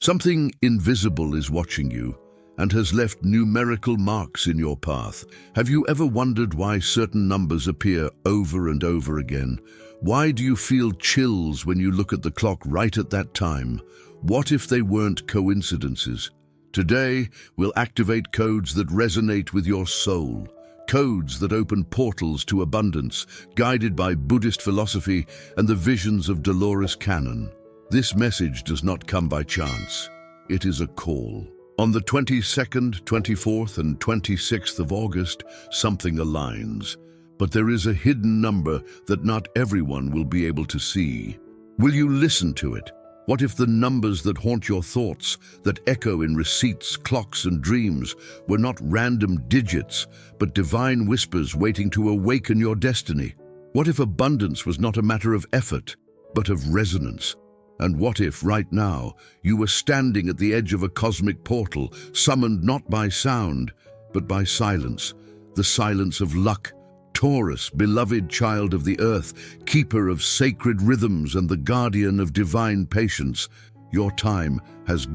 Something invisible is watching you and has left numerical marks in your path. Have you ever wondered why certain numbers appear over and over again? Why do you feel chills when you look at the clock right at that time? What if they weren't coincidences? Today, we'll activate codes that resonate with your soul. Codes that open portals to abundance, guided by Buddhist philosophy and the visions of Dolores Cannon. This message does not come by chance. It is a call. On the 22nd, 24th, and 26th of August, something aligns. But there is a hidden number that not everyone will be able to see. Will you listen to it? What if the numbers that haunt your thoughts, that echo in receipts, clocks, and dreams, were not random digits, but divine whispers waiting to awaken your destiny? What if abundance was not a matter of effort, but of resonance? And what if, right now, you were standing at the edge of a cosmic portal, summoned not by sound, but by silence, the silence of luck? Taurus, beloved child of the earth, keeper of sacred rhythms and the guardian of divine patience, your time has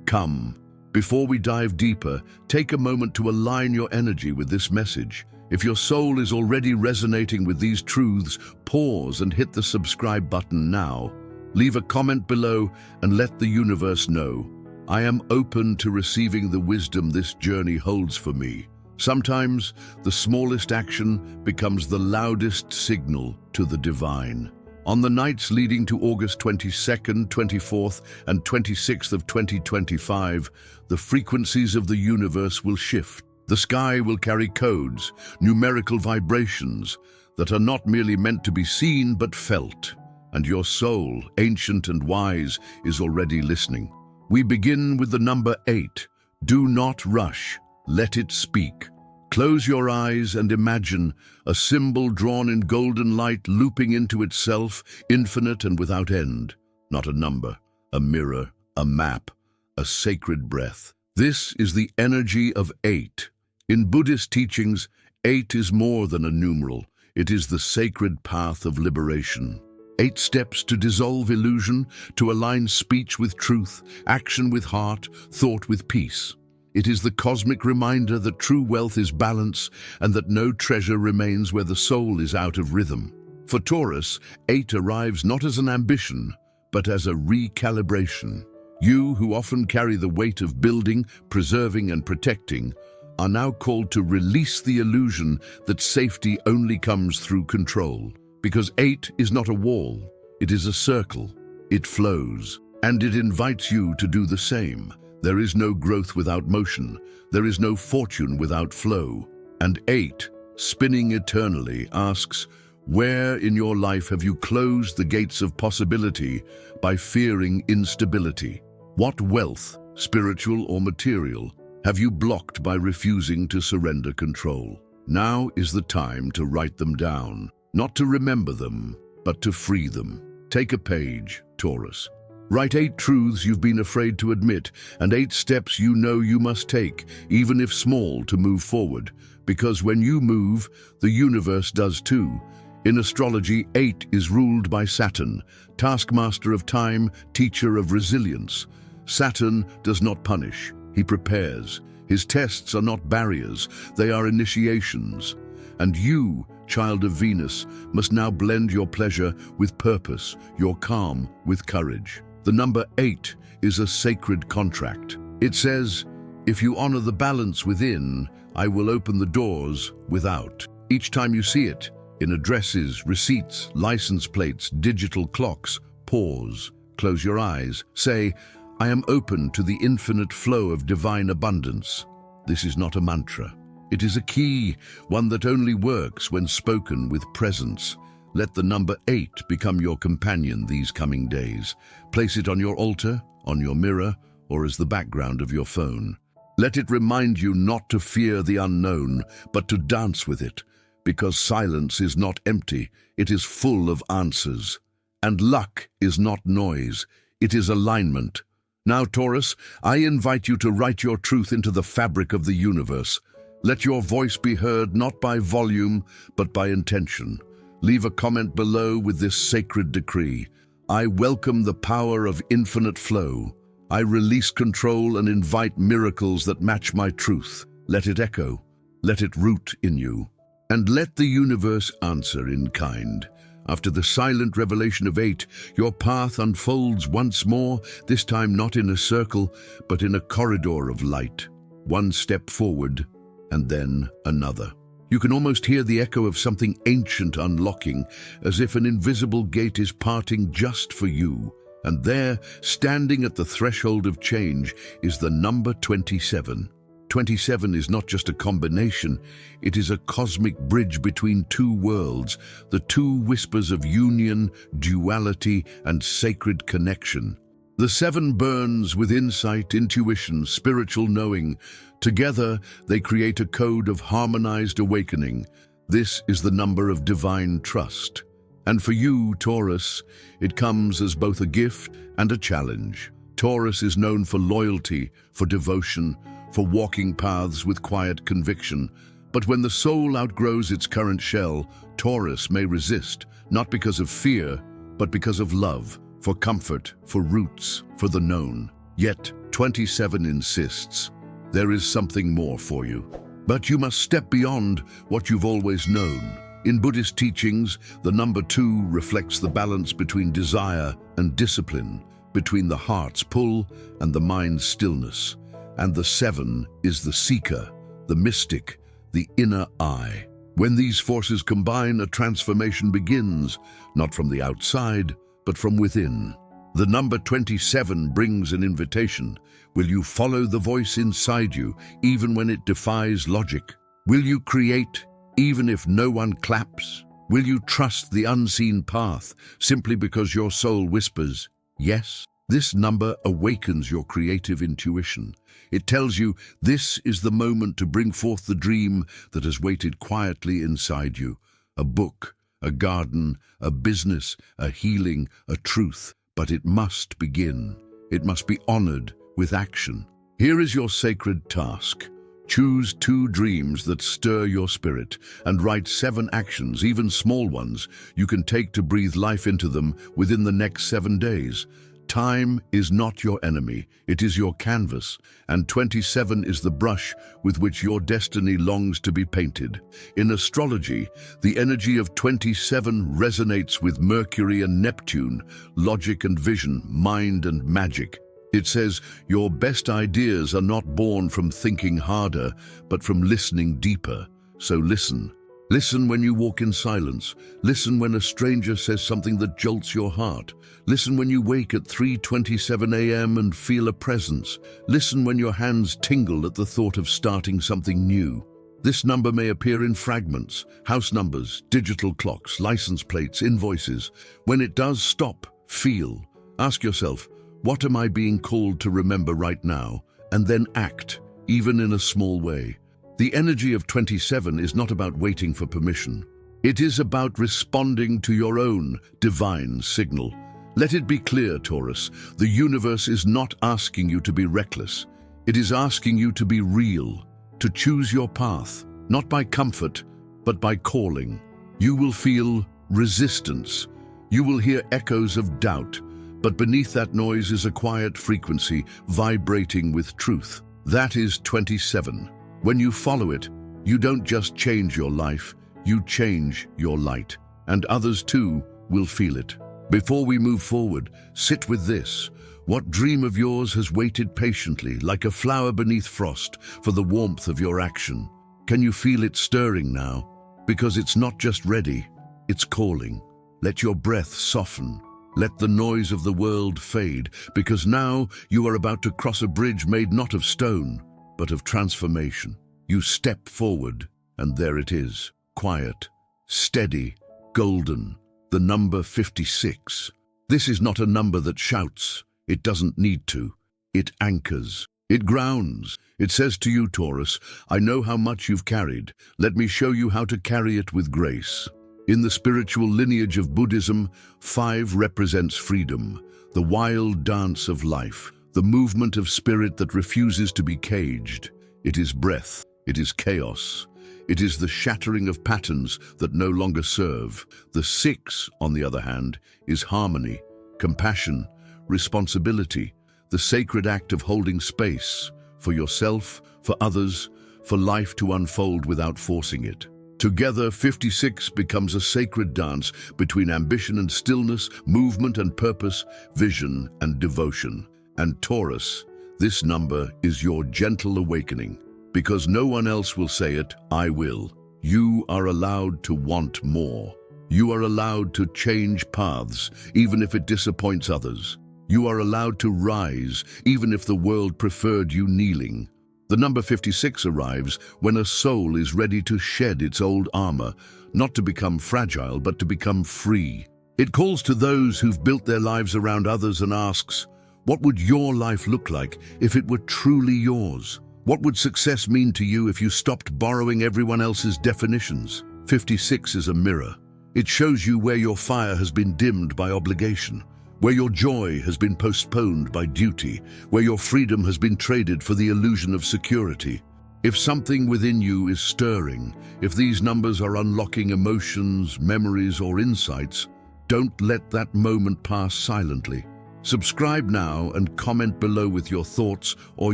come. Before we dive deeper, take a moment to align your energy with this message. If your soul is already resonating with these truths, pause and hit the subscribe button now. Leave a comment below and let the universe know. I am open to receiving the wisdom this journey holds for me. Sometimes, the smallest action becomes the loudest signal to the divine. On the nights leading to August 22nd, 24th, and 26th of 2025, the frequencies of the universe will shift. The sky will carry codes, numerical vibrations, that are not merely meant to be seen but felt. And your soul, ancient and wise, is already listening. We begin with the number 8. Do not rush. Let it speak. Close your eyes and imagine a symbol drawn in golden light looping into itself, infinite and without end. Not a number, a mirror, a map, a sacred breath. This is the energy of 8. In Buddhist teachings, 8 is more than a numeral. It is the sacred path of liberation. 8 steps to dissolve illusion, to align speech with truth, action with heart, thought with peace. It is the cosmic reminder that true wealth is balance and that no treasure remains where the soul is out of rhythm. For Taurus, 8 arrives not as an ambition, but as a recalibration. You, who often carry the weight of building, preserving, and protecting, are now called to release the illusion that safety only comes through control. Because 8 is not a wall, it is a circle. It flows, and it invites you to do the same. There is no growth without motion. There is no fortune without flow. And 8, spinning eternally, asks, where in your life have you closed the gates of possibility by fearing instability? What wealth, spiritual or material, have you blocked by refusing to surrender control? Now is the time to write them down. Not to remember them, but to free them. Take a page, Taurus. Write 8 truths you've been afraid to admit, and 8 steps you know you must take, even if small, to move forward. Because when you move, the universe does too. In astrology, 8 is ruled by Saturn, taskmaster of time, teacher of resilience. Saturn does not punish, he prepares. His tests are not barriers, they are initiations. And you, child of Venus, must now blend your pleasure with purpose, your calm with courage. The number 8 is a sacred contract. It says, if you honor the balance within, I will open the doors without. Each time you see it, in addresses, receipts, license plates, digital clocks, pause, close your eyes, say, I am open to the infinite flow of divine abundance. This is not a mantra. It is a key, one that only works when spoken with presence. Let the number 8 become your companion these coming days. Place it on your altar, on your mirror, or as the background of your phone. Let it remind you not to fear the unknown, but to dance with it, because silence is not empty, it is full of answers. And luck is not noise, it is alignment. Now, Taurus, I invite you to write your truth into the fabric of the universe. Let your voice be heard not by volume, but by intention. Leave a comment below with this sacred decree. I welcome the power of infinite flow. I release control and invite miracles that match my truth. Let it echo. Let it root in you. And let the universe answer in kind. After the silent revelation of 8, your path unfolds once more, this time not in a circle, but in a corridor of light. One step forward, and then another. You can almost hear the echo of something ancient unlocking, as if an invisible gate is parting just for you. And there, standing at the threshold of change, is the number 27. 27 is not just a combination, it is a cosmic bridge between two worlds, the two whispers of union, duality, and sacred connection. The 7 burns with insight, intuition, spiritual knowing. Together, they create a code of harmonized awakening. This is the number of divine trust. And for you, Taurus, it comes as both a gift and a challenge. Taurus is known for loyalty, for devotion, for walking paths with quiet conviction. But when the soul outgrows its current shell, Taurus may resist, not because of fear, but because of love, for comfort, for roots, for the known. Yet, 27 insists, there is something more for you. But you must step beyond what you've always known. In Buddhist teachings, the number 2 reflects the balance between desire and discipline, between the heart's pull and the mind's stillness. And the 7 is the seeker, the mystic, the inner eye. When these forces combine, a transformation begins, not from the outside, but from within. The number 27 brings an invitation. Will you follow the voice inside you, even when it defies logic? Will you create, even if no one claps? Will you trust the unseen path, simply because your soul whispers, yes? This number awakens your creative intuition. It tells you this is the moment to bring forth the dream that has waited quietly inside you. A book, a garden, a business, a healing, a truth. But it must begin. It must be honored with action. Here is your sacred task. Choose 2 dreams that stir your spirit and write 7 actions, even small ones, you can take to breathe life into them within the next 7 days. Time is not your enemy, it is your canvas, and 27 is the brush with which your destiny longs to be painted. In astrology, the energy of 27 resonates with Mercury and Neptune, logic and vision, mind and magic. It says, your best ideas are not born from thinking harder, but from listening deeper. So listen. Listen when you walk in silence. Listen when a stranger says something that jolts your heart. Listen when you wake at 3:27 a.m. and feel a presence. Listen when your hands tingle at the thought of starting something new. This number may appear in fragments, house numbers, digital clocks, license plates, invoices. When it does, stop, feel. Ask yourself, what am I being called to remember right now? And then act, even in a small way. The energy of 27 is not about waiting for permission. It is about responding to your own divine signal. Let it be clear, Taurus, the universe is not asking you to be reckless. It is asking you to be real, to choose your path, not by comfort, but by calling. You will feel resistance. You will hear echoes of doubt, but beneath that noise is a quiet frequency vibrating with truth. That is 27. When you follow it, you don't just change your life, you change your light, and others too will feel it. Before we move forward, sit with this. What dream of yours has waited patiently, like a flower beneath frost, for the warmth of your action? Can you feel it stirring now? Because it's not just ready, it's calling. Let your breath soften. Let the noise of the world fade, because now you are about to cross a bridge made not of stone, but of transformation. You step forward, and there it is, quiet, steady, golden, the number 56. This is not a number that shouts. It doesn't need to. It anchors. It grounds. It says to you, Taurus, I know how much you've carried. Let me show you how to carry it with grace. In the spiritual lineage of Buddhism, 5 represents freedom, the wild dance of life, the movement of spirit that refuses to be caged. It is breath. It is chaos. It is the shattering of patterns that no longer serve. The 6, on the other hand, is harmony, compassion, responsibility, the sacred act of holding space for yourself, for others, for life to unfold without forcing it. Together, 56 becomes a sacred dance between ambition and stillness, movement and purpose, vision and devotion. And Taurus, this number is your gentle awakening. Because no one else will say it, I will. You are allowed to want more. You are allowed to change paths, even if it disappoints others. You are allowed to rise, even if the world preferred you kneeling. The number 56 arrives when a soul is ready to shed its old armor, not to become fragile, but to become free. It calls to those who've built their lives around others and asks, what would your life look like if it were truly yours? What would success mean to you if you stopped borrowing everyone else's definitions? 56 is a mirror. It shows you where your fire has been dimmed by obligation, where your joy has been postponed by duty, where your freedom has been traded for the illusion of security. If something within you is stirring, if these numbers are unlocking emotions, memories, or insights, don't let that moment pass silently. Subscribe now and comment below with your thoughts or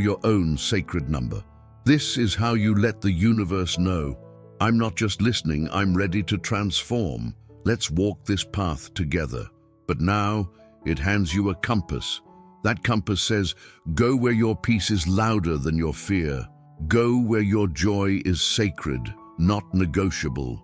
your own sacred number. This is how you let the universe know, I'm not just listening, I'm ready to transform. Let's walk this path together. But now, it hands you a compass. That compass says, go where your peace is louder than your fear. Go where your joy is sacred, not negotiable.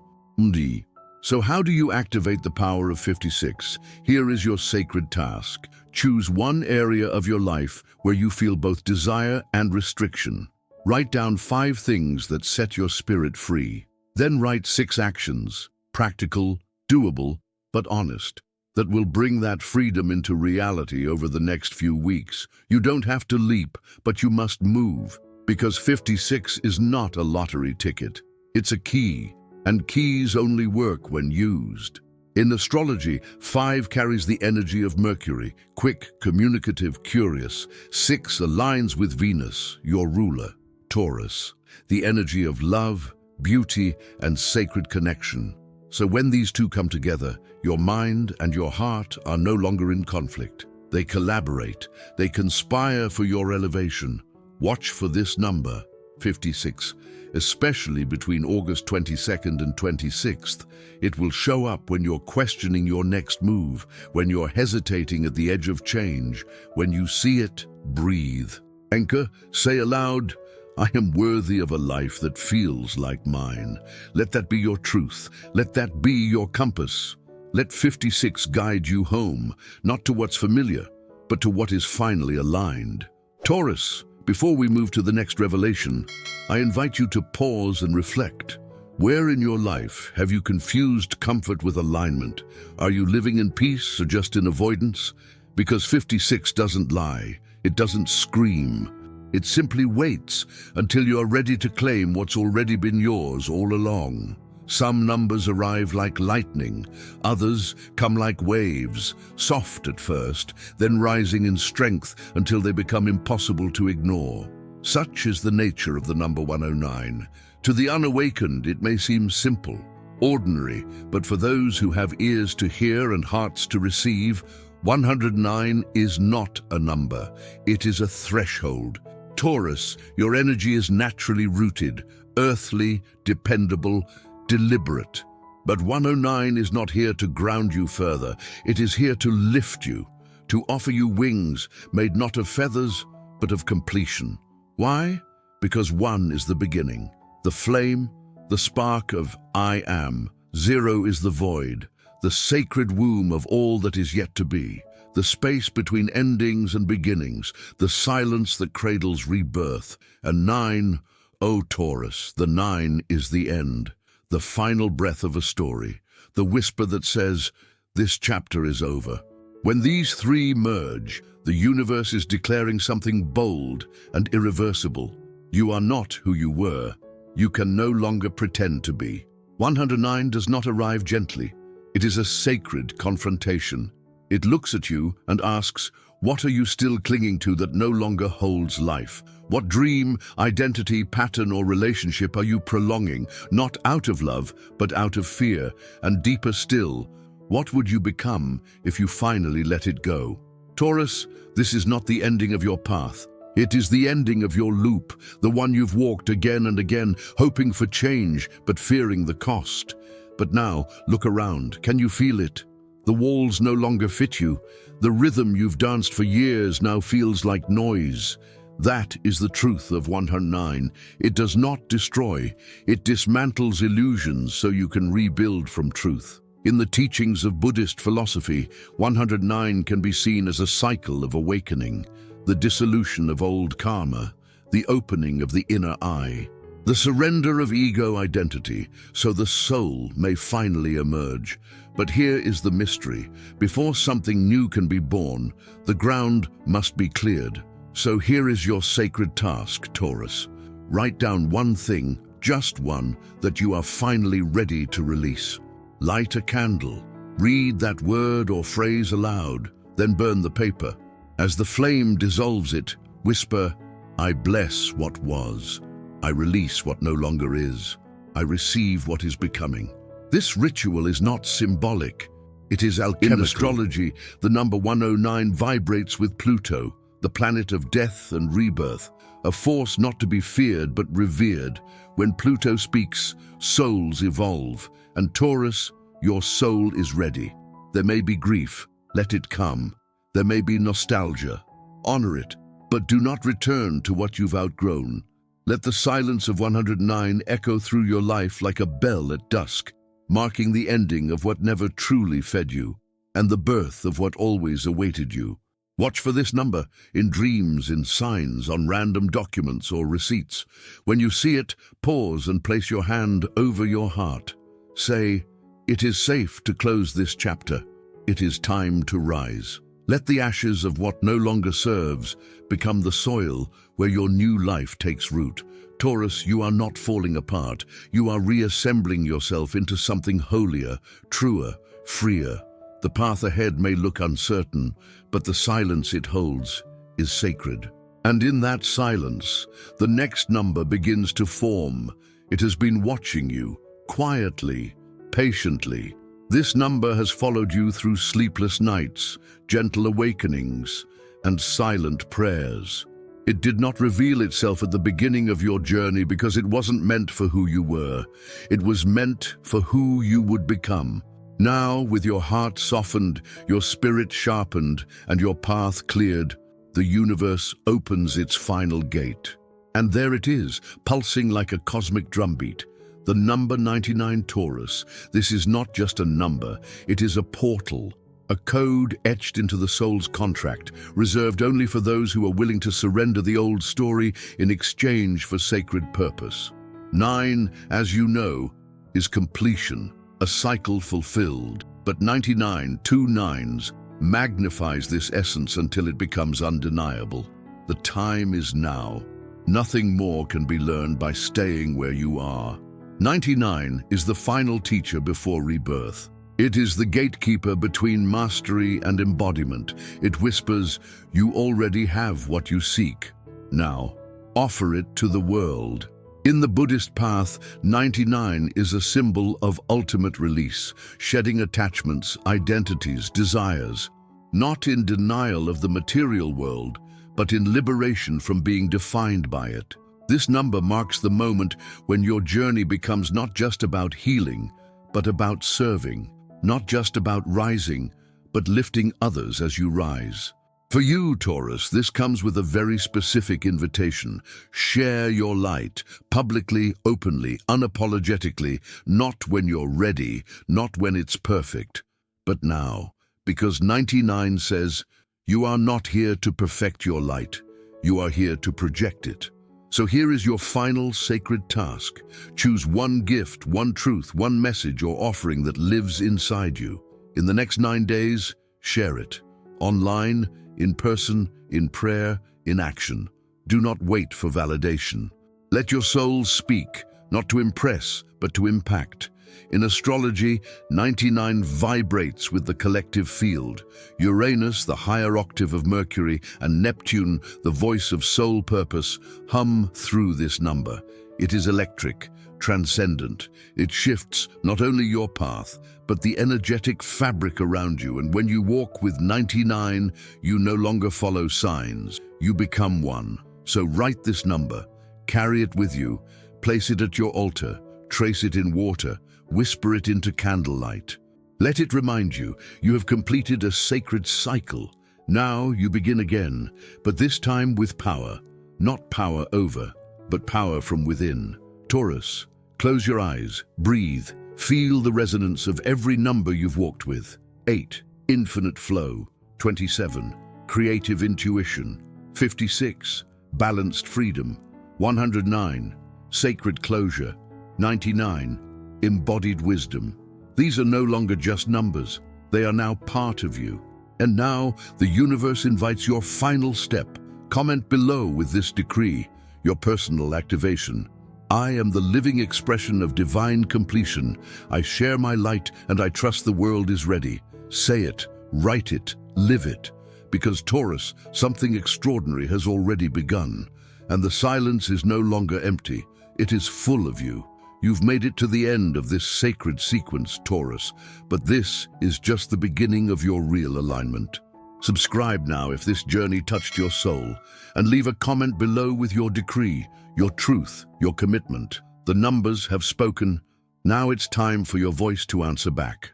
So how do you activate the power of 56? Here is your sacred task. Choose one area of your life where you feel both desire and restriction. Write down 5 things that set your spirit free. Then write 6 actions, practical, doable, but honest, that will bring that freedom into reality over the next few weeks. You don't have to leap, but you must move, because 56 is not a lottery ticket. It's a key, and keys only work when used. In astrology, 5 carries the energy of Mercury, quick, communicative, curious. 6 aligns with Venus, your ruler, Taurus, the energy of love, beauty, and sacred connection. So when these two come together, your mind and your heart are no longer in conflict. They collaborate. They conspire for your elevation. Watch for this number, 56, especially between August 22nd and 26th. It will show up when you're questioning your next move, when you're hesitating at the edge of change. When you see it, breathe. Anchor, say aloud, I am worthy of a life that feels like mine. Let that be your truth. Let that be your compass. Let 56 guide you home, not to what's familiar, but to what is finally aligned. Taurus, before we move to the next revelation, I invite you to pause and reflect. Where in your life have you confused comfort with alignment? Are you living in peace or just in avoidance? Because 56 doesn't lie. It doesn't scream. It simply waits until you are ready to claim what's already been yours all along. Some numbers arrive like lightning, others come like waves, soft at first, then rising in strength until they become impossible to ignore. Such is the nature of the number 109. To the unawakened, it may seem simple, ordinary, but for those who have ears to hear and hearts to receive, 109 is not a number, it is a threshold. Taurus, your energy is naturally rooted, earthly, dependable, deliberate. But 109 is not here to ground you further. It is here to lift you, to offer you wings made not of feathers, but of completion. Why? Because 1 is the beginning, the flame, the spark of I am. 0 is the void, the sacred womb of all that is yet to be. The space between endings and beginnings, the silence that cradles rebirth. And 9, O Taurus, the 9 is the end, the final breath of a story, the whisper that says, this chapter is over. When these 3 merge, the universe is declaring something bold and irreversible. You are not who you were. You can no longer pretend to be. 109 does not arrive gently. It is a sacred confrontation. It looks at you and asks, what are you still clinging to that no longer holds life? What dream, identity, pattern, or relationship are you prolonging, not out of love, but out of fear? And deeper still, what would you become if you finally let it go? Taurus, this is not the ending of your path. It is the ending of your loop, the one you've walked again and again, hoping for change, but fearing the cost. But now, look around. Can you feel it? The walls no longer fit you. The rhythm you've danced for years now feels like noise. That is the truth of 109. It does not destroy. It dismantles illusions so you can rebuild from truth. In the teachings of Buddhist philosophy, 109 can be seen as a cycle of awakening, the dissolution of old karma, the opening of the inner eye, the surrender of ego identity, so the soul may finally emerge. But here is the mystery. Before something new can be born, the ground must be cleared. So here is your sacred task, Taurus. Write down one thing, just one, that you are finally ready to release. Light a candle. Read that word or phrase aloud, then burn the paper. As the flame dissolves it, whisper, I bless what was. I release what no longer is. I receive what is becoming. This ritual is not symbolic. It is alchemical. In astrology, the number 109 vibrates with Pluto, the planet of death and rebirth, a force not to be feared but revered. When Pluto speaks, souls evolve, and Taurus, your soul is ready. There may be grief, let it come. There may be nostalgia, honor it, but do not return to what you've outgrown. Let the silence of 109 echo through your life like a bell at dusk, marking the ending of what never truly fed you, and the birth of what always awaited you. Watch for this number in dreams, in signs, on random documents or receipts. When you see it, pause and place your hand over your heart. Say, it is safe to close this chapter. It is time to rise. Let the ashes of what no longer serves become the soil where your new life takes root. Taurus, you are not falling apart. You are reassembling yourself into something holier, truer, freer. The path ahead may look uncertain, but the silence it holds is sacred. And in that silence, the next number begins to form. It has been watching you, quietly, patiently. This number has followed you through sleepless nights, gentle awakenings, and silent prayers. It did not reveal itself at the beginning of your journey because it wasn't meant for who you were. It was meant for who you would become. Now, with your heart softened, your spirit sharpened, and your path cleared, the universe opens its final gate. And there it is, pulsing like a cosmic drumbeat. The number 99 Taurus. This is not just a number, it is a portal, a code etched into the soul's contract, reserved only for those who are willing to surrender the old story in exchange for sacred purpose. 9, as you know, is completion. A cycle fulfilled, but 99, 2 nines, magnifies this essence until it becomes undeniable. The time is now. Nothing more can be learned by staying where you are. 99 is the final teacher before rebirth. It is the gatekeeper between mastery and embodiment. It whispers, you already have what you seek. Now, offer it to the world. In the Buddhist path, 99 is a symbol of ultimate release, shedding attachments, identities, desires, not in denial of the material world, but in liberation from being defined by it. This number marks the moment when your journey becomes not just about healing, but about serving, not just about rising, but lifting others as you rise. For you, Taurus, this comes with a very specific invitation. Share your light, publicly, openly, unapologetically, not when you're ready, not when it's perfect, but now. Because 99 says, you are not here to perfect your light, you are here to project it. So here is your final sacred task. Choose one gift, one truth, one message or offering that lives inside you. In the next 9 days, share it. Online, in person, in prayer, in action. Do not wait for validation. Let your soul speak, not to impress, but to impact. In astrology, 99 vibrates with the collective field. Uranus, the higher octave of Mercury, and Neptune, the voice of soul purpose, hum through this number. It is electric, transcendent. It shifts not only your path, but the energetic fabric around you. And when you walk with 99, you no longer follow signs. You become one. So write this number, carry it with you, place it at your altar, trace it in water, whisper it into candlelight. Let it remind you, you have completed a sacred cycle. Now you begin again, but this time with power. Not power over, but power from within. Taurus, close your eyes, breathe, feel the resonance of every number you've walked with. 8, infinite flow. 27, creative intuition. 56, balanced freedom. 109, sacred closure. 99, embodied wisdom. These are no longer just numbers. They are now part of you. And now the universe invites your final step. Comment below with this decree, your personal activation. I am the living expression of divine completion. I share my light and I trust the world is ready. Say it, write it, live it. Because Taurus, something extraordinary has already begun. And the silence is no longer empty. It is full of you. You've made it to the end of this sacred sequence, Taurus. But this is just the beginning of your real alignment. Subscribe now if this journey touched your soul, and leave a comment below with your decree, your truth, your commitment. The numbers have spoken. Now it's time for your voice to answer back.